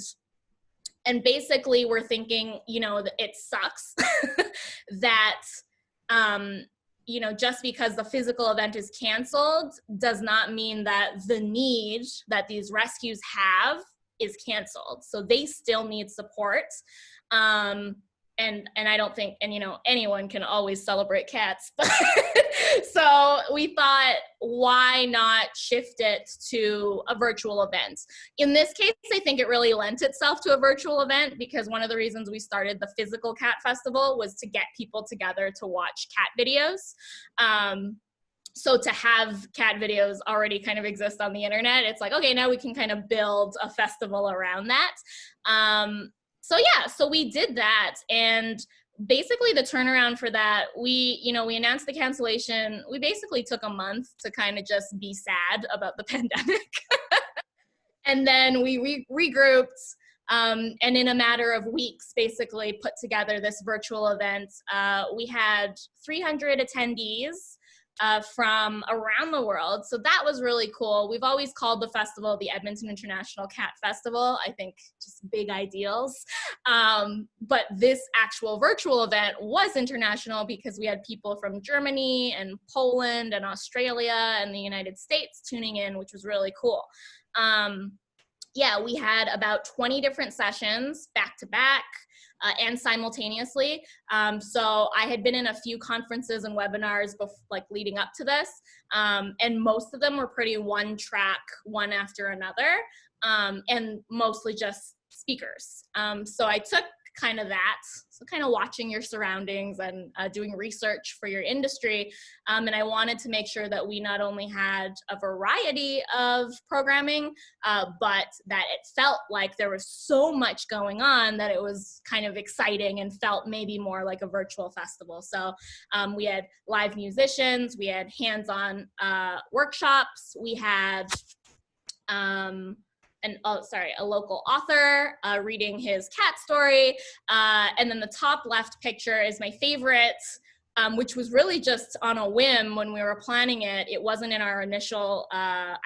basically we're thinking, it sucks that just because the physical event is canceled does not mean that the need that these rescues have is canceled. So they still need support. And I don't think, anyone can always celebrate cats. So we thought, why not shift it to a virtual event? In this case, I think it really lent itself to a virtual event, because one of the reasons we started the physical cat festival was to get people together to watch cat videos. So to have cat videos already kind of exist on the internet, it's like, okay, now we can kind of build a festival around that. So we did that, and basically the turnaround for that, we announced the cancellation. We basically took a month to kind of just be sad about the pandemic. And then we regrouped. And in a matter of weeks, basically put together this virtual event. We had 300 attendees from around the world. So that was really cool. We've always called the festival the Edmonton International Cat Festival. I think just big ideals. But this actual virtual event was international because we had people from Germany and Poland and Australia and the United States tuning in, which was really cool. Yeah, we had about 20 different sessions back to back. And simultaneously. So I had been in a few conferences and webinars like leading up to this, and most of them were pretty one track, one after another, and mostly just speakers. So I took kind of that, so kind of watching your surroundings and doing research for your industry. And I wanted to make sure that we not only had a variety of programming, but that it felt like there was so much going on that it was kind of exciting and felt maybe more like a virtual festival. So we had live musicians, we had hands-on workshops, we had a local author reading his cat story. And then the top left picture is my favorite, which was really just on a whim when we were planning it. It wasn't in our initial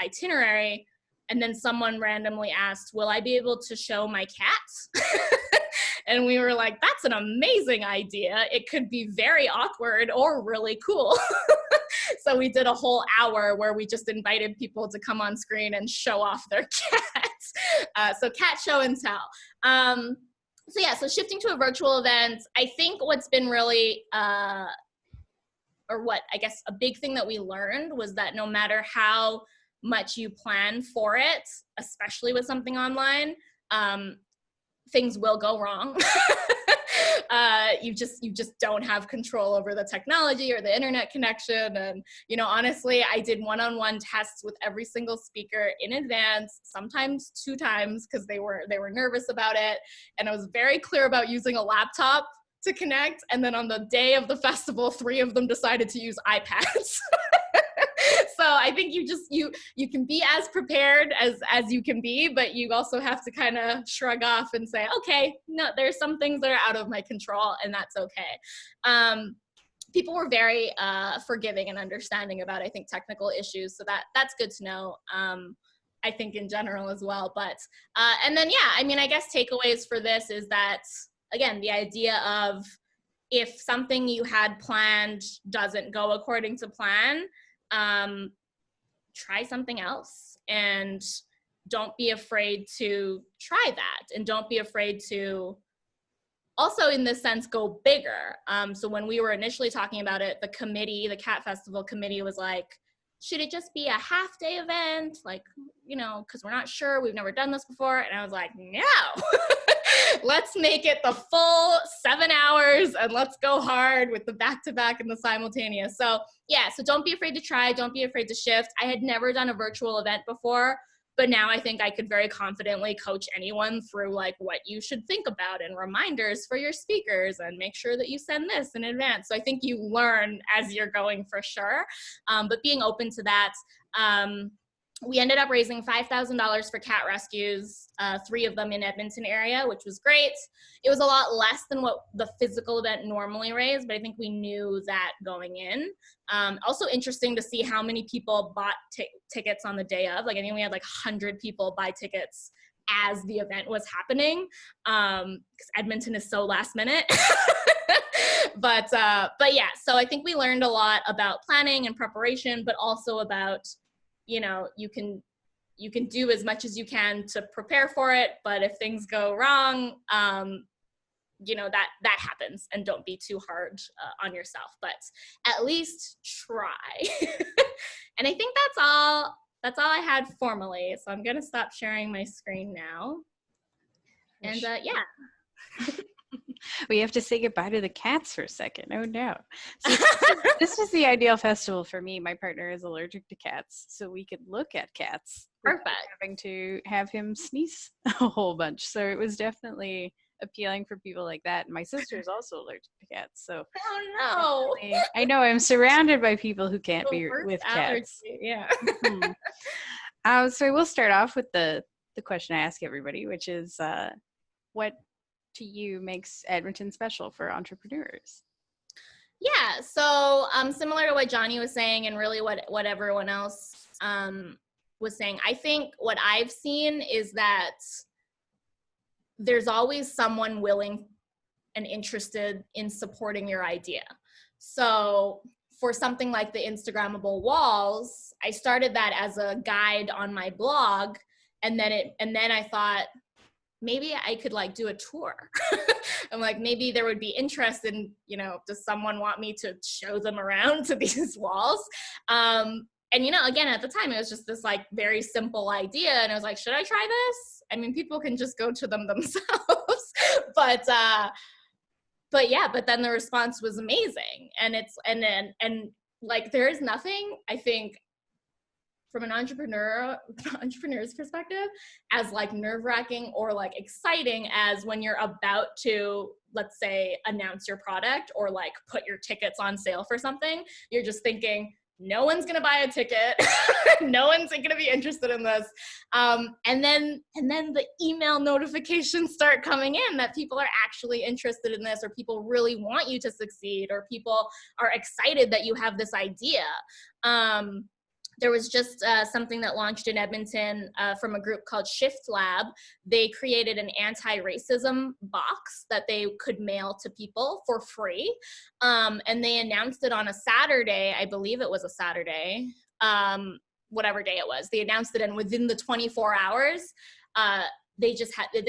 itinerary. And then someone randomly asked, will I be able to show my cat? And we were like, that's an amazing idea. It could be very awkward or really cool. So we did a whole hour where we just invited people to come on screen and show off their cats. So cat show and tell. So yeah, so shifting to a virtual event, I think what's been really, or what I guess a big thing that we learned was that no matter how much you plan for it, especially with something online, things will go wrong. You just don't have control over the technology or the internet connection. And, you know, honestly, I did one-on-one tests with every single speaker in advance, sometimes 2 times, because they were nervous about it. And I was very clear about using a laptop to connect. And then on the day of the festival, 3 of them decided to use iPads. So I think you can be as prepared as you can be, but you also have to kind of shrug off and say, okay, no, there's some things that are out of my control, and that's okay. People were very forgiving and understanding about, I think, technical issues, so that's good to know. I think in general as well, but and then yeah, I mean, I guess takeaways for this is that, again, the idea of if something you had planned doesn't go according to plan, try something else, and don't be afraid to try that, and don't be afraid to also, in this sense, go bigger. So when we were initially talking about it, the Cat Festival committee was like, should it just be a half-day event? Like, you know, because we're not sure, we've never done this before. And I was like, no, let's make it the full 7 hours, and let's go hard with the back-to-back and the simultaneous. So yeah, so don't be afraid to try, don't be afraid to shift. I had never done a virtual event before, but now I think I could very confidently coach anyone through like what you should think about and reminders for your speakers, and make sure that you send this in advance. So I think you learn as you're going for sure, but being open to that. We ended up raising $5,000 for cat rescues, 3 of them in Edmonton area, which was great. It was a lot less than what the physical event normally raised, but I think we knew that going in. Also interesting to see how many people bought tickets on the day of. Like, I think we had like 100 people buy tickets as the event was happening, because Edmonton is so last minute. But yeah, so I think we learned a lot about planning and preparation, but also about, you know, you can do as much as you can to prepare for it, but if things go wrong, you know, that happens, and don't be too hard on yourself, but at least try. And I think that's all I had formally. So I'm gonna stop sharing my screen now. And yeah. We have to say goodbye to the cats for a second. Oh no. See, this was the ideal festival for me. My partner is allergic to cats, so we could look at cats. Perfect. Having to have him sneeze a whole bunch. So it was definitely appealing for people like that. And my sister is also allergic to cats. So oh no. I know I'm surrounded by people who can't be with allergy. cats. Yeah. So we'll start off with the question I ask everybody, which is what to you makes Edmonton special for entrepreneurs? Yeah, so similar to what Jonny was saying, and really what everyone else was saying, I think what I've seen is that there's always someone willing and interested in supporting your idea. So for something like the Instagrammable walls, I started that as a guide on my blog, and then I thought, maybe I could like do a tour. I'm like, maybe there would be interest in, does someone want me to show them around to these walls? And again, at the time, it was just this like very simple idea. And I was like, should I try this? I mean, people can just go to them themselves. But then the response was amazing. And like, there is nothing, I think, from an entrepreneur's perspective, as like nerve-wracking or like exciting as when you're about to, let's say, announce your product or like put your tickets on sale for something. You're just thinking, no one's gonna buy a ticket. No one's gonna be interested in this. And then the email notifications start coming in that people are actually interested in this, or people really want you to succeed, or people are excited that you have this idea. There was just something that launched in Edmonton from a group called Shift Lab. They created an anti-racism box that they could mail to people for free. And they announced it on a Saturday. I believe it was a Saturday, whatever day it was. They announced it, and within the 24 hours, they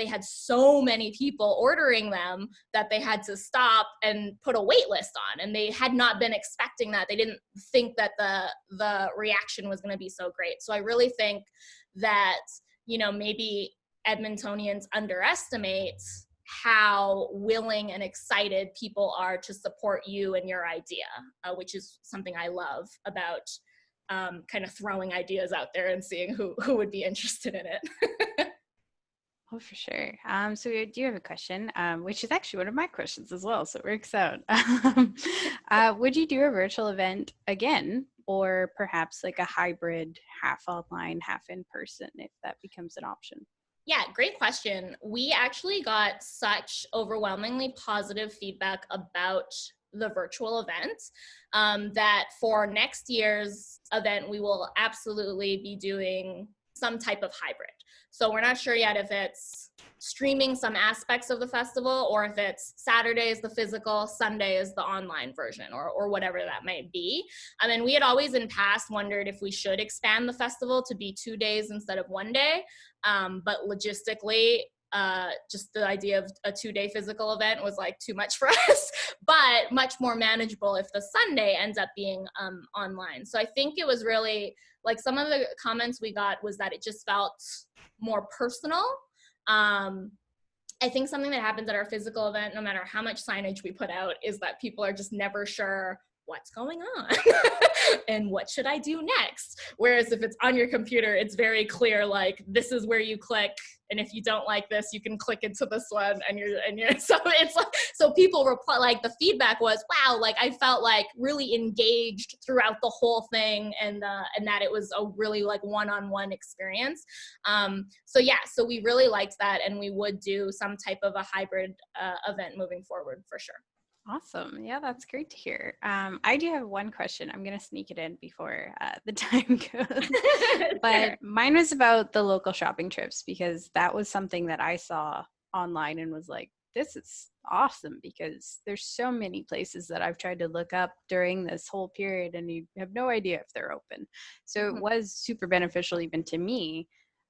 had so many people ordering them that they had to stop and put a wait list on, and they had not been expecting that. They didn't think that the reaction was going to be so great. So I really think that, maybe Edmontonians underestimate how willing and excited people are to support you and your idea, which is something I love about kind of throwing ideas out there and seeing who would be interested in it. Oh, for sure. So we do have a question, which is actually one of my questions as well. So it works out. Would you do a virtual event again, or perhaps like a hybrid, half online, half in person, if that becomes an option? Yeah, great question. We actually got such overwhelmingly positive feedback about the virtual event that for next year's event, we will absolutely be doing some type of hybrid. So we're not sure yet if it's streaming some aspects of the festival, or if it's Saturday is the physical, Sunday is the online version, or whatever that might be. And we had always in past wondered if we should expand the festival to be 2 days instead of 1 day. But logistically, just the idea of a 2-day physical event was like too much for us, but much more manageable if the Sunday ends up being online. So I think it was really like, some of the comments we got was that it just felt more personal. I think something that happens at our physical event, no matter how much signage we put out, is that people are just never sure what's going on and what should I do next. Whereas if it's on your computer, it's very clear, like, this is where you click, and if you don't like this, you can click into this one, and you're so it's like, so people reply, like, the feedback was, wow, like I felt like really engaged throughout the whole thing, and that it was a really like one-on-one experience. So we really liked that, and we would do some type of a hybrid event moving forward for sure. Awesome. Yeah, that's great to hear. I do have one question. I'm going to sneak it in before the time goes. But mine was about the local shopping trips, because that was something that I saw online and was like, this is awesome, because there's so many places that I've tried to look up during this whole period and you have no idea if they're open. So it was super beneficial even to me.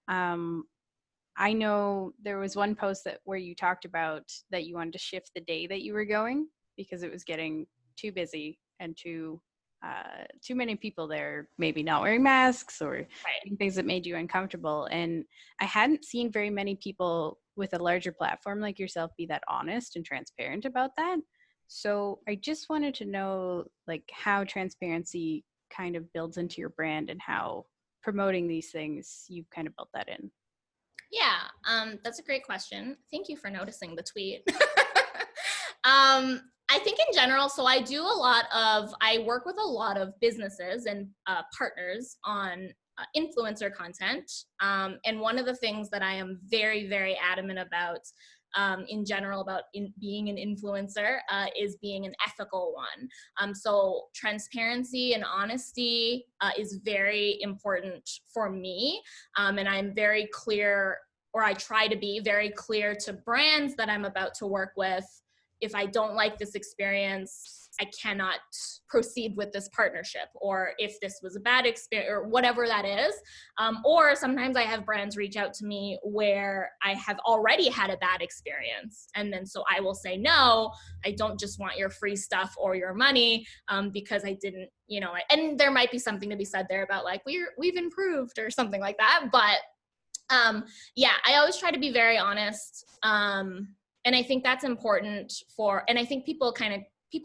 I know there was one post where you talked about that you wanted to shift the day that you were going, because it was getting too busy and too many people there, maybe not wearing masks or things that made you uncomfortable. And I hadn't seen very many people with a larger platform like yourself be that honest and transparent about that. So I just wanted to know, like, how transparency kind of builds into your brand and how promoting these things, you've kind of built that in. Yeah, that's a great question. Thank you for noticing the tweet. I think in general, so I work with a lot of businesses and partners on influencer content. And one of the things that I am very, very adamant about in general about being an influencer is being an ethical one. So transparency and honesty is very important for me. And I'm very clear, or I try to be very clear to brands that I'm about to work with. If I don't like this experience, I cannot proceed with this partnership, or if this was a bad experience, or whatever that is. Or sometimes I have brands reach out to me where I have already had a bad experience. And then so I will say, no, I don't just want your free stuff or your money, because I didn't, you know, and there might be something to be said there about like, we've improved or something like that. But yeah, I always try to be very honest. And I think that's important and I think people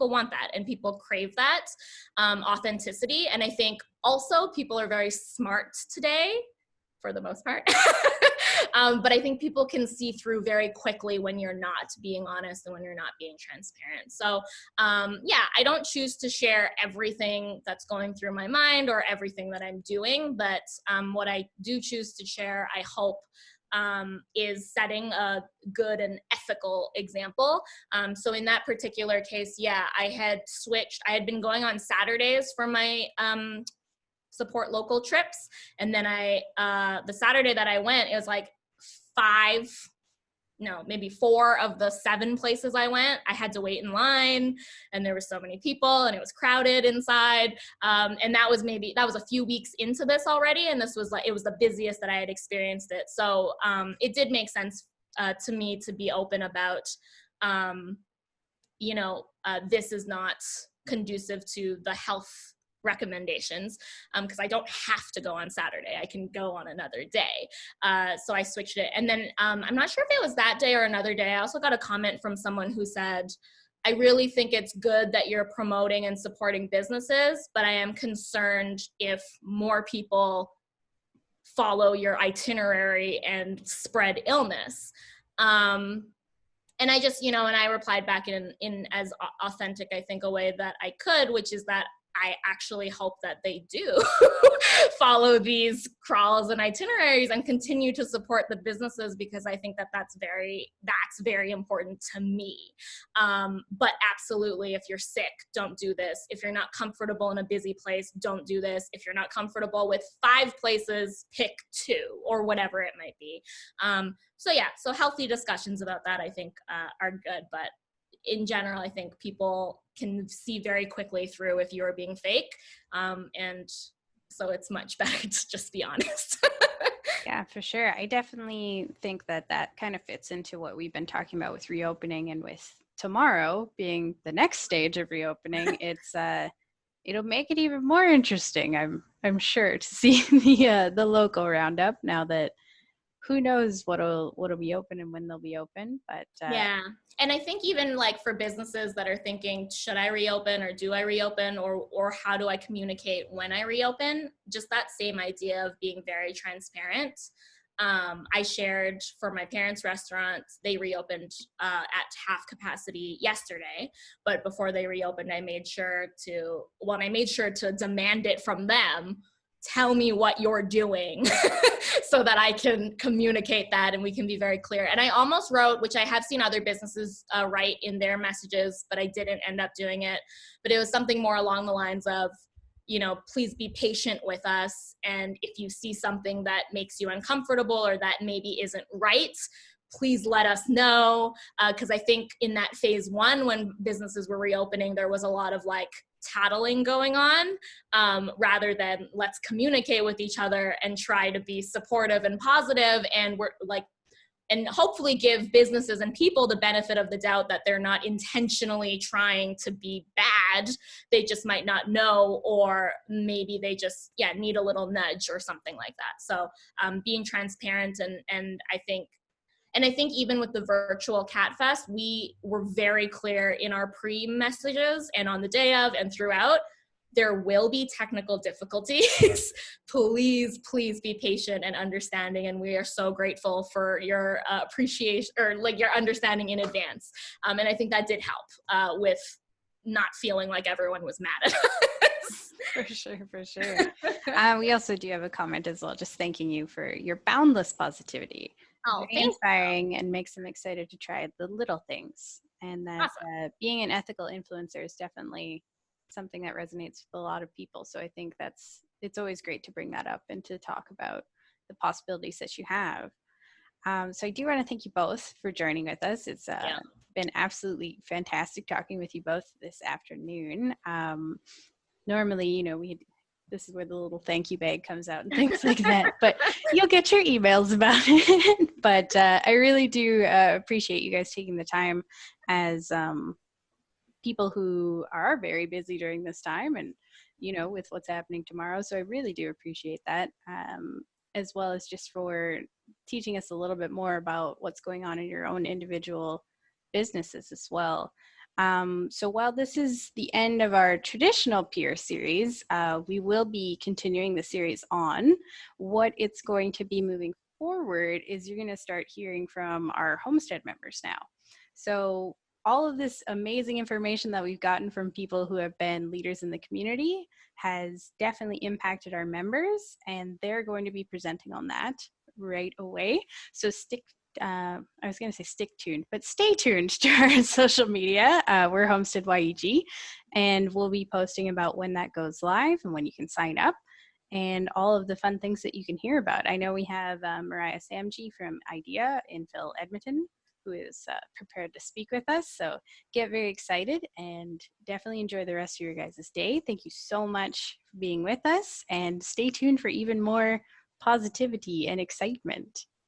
want that, and people crave that authenticity. And I think also people are very smart today, for the most part. But I think people can see through very quickly when you're not being honest and when you're not being transparent. So yeah, I don't choose to share everything that's going through my mind or everything that I'm doing, but what I do choose to share, I hope, is setting a good and ethical example. So in that particular case, yeah, I had been going on Saturdays for my support local trips. And then the Saturday that I went, it was like maybe 4 of the 7 places I went, I had to wait in line, and there were so many people, and it was crowded inside. And that was a few weeks into this already, and this was it was the busiest that I had experienced it. So it did make sense to me to be open about, this is not conducive to the health recommendations, because I don't have to go on Saturday. I can go on another day. So I switched it. And then I'm not sure if it was that day or another day. I also got a comment from someone who said, I really think it's good that you're promoting and supporting businesses, but I am concerned if more people follow your itinerary and spread illness. And I just, and I replied back in as authentic, I think, a way that I could, which is that I actually hope that they do follow these crawls and itineraries and continue to support the businesses, because I think that that's very important to me. But absolutely, if you're sick, don't do this. If you're not comfortable in a busy place, don't do this. If you're not comfortable with 5 places, pick 2 or whatever it might be. So yeah, so healthy discussions about that, I think, are good. But in general, I think people can see very quickly through if you're being fake. And so it's much better to just be honest. Yeah, for sure. I definitely think that kind of fits into what we've been talking about with reopening, and with tomorrow being the next stage of reopening. It'll make it even more interesting, I'm sure, to see the local roundup, now that who knows what'll be open and when they'll be open. But yeah. And I think even like for businesses that are thinking, should I reopen or do I reopen, or how do I communicate when I reopen? Just that same idea of being very transparent. I shared for my parents' restaurant, they reopened at half capacity yesterday, but before they reopened, I made sure to demand it from them. Tell me what you're doing so that I can communicate that and we can be very clear. And I almost wrote, which I have seen other businesses write in their messages, but I didn't end up doing it. But it was something more along the lines of, please be patient with us. And if you see something that makes you uncomfortable or that maybe isn't right, please let us know. Because I think in that phase 1, when businesses were reopening, there was a lot of like tattling going on, rather than let's communicate with each other and try to be supportive and positive, and hopefully give businesses and people the benefit of the doubt that they're not intentionally trying to be bad. They just might not know, or maybe they just need a little nudge or something like that. So being transparent, and I think even with the virtual Cat Fest, we were very clear in our pre-messages and on the day of and throughout, there will be technical difficulties. Please be patient and understanding. And we are so grateful for your appreciation, or like your understanding in advance. And I think that did help with not feeling like everyone was mad at us. For sure. We also do have a comment as well, just thanking you for your boundless positivity. Oh, very thank inspiring and makes them excited to try the little things. And that Awesome. being an ethical influencer is definitely something that resonates with a lot of people. So I think it's always great to bring that up and to talk about the possibilities that you have. So I do want to thank you both for joining with us. It's Yeah. been absolutely fantastic talking with you both this afternoon. Normally, you know, this is where the little thank you bag comes out and things like that, but you'll get your emails about it. But I really do appreciate you guys taking the time as people who are very busy during this time and, you know, with what's happening tomorrow. So I really do appreciate that, as well as just for teaching us a little bit more about what's going on in your own individual businesses as well. So while this is the end of our traditional PIER series, we will be continuing the series on. What it's going to be moving forward is you're going to start hearing from our Homestead members now. So all of this amazing information that we've gotten from people who have been leaders in the community has definitely impacted our members, and they're going to be presenting on that right away. So I was going to say stick tuned, but stay tuned to our social media. We're Homestead YEG, and we'll be posting about when that goes live and when you can sign up and all of the fun things that you can hear about. I know we have Mariah Samji from IDEA in Edmonton, who is prepared to speak with us. So get very excited and definitely enjoy the rest of your guys' day. Thank you so much for being with us, and stay tuned for even more positivity and excitement.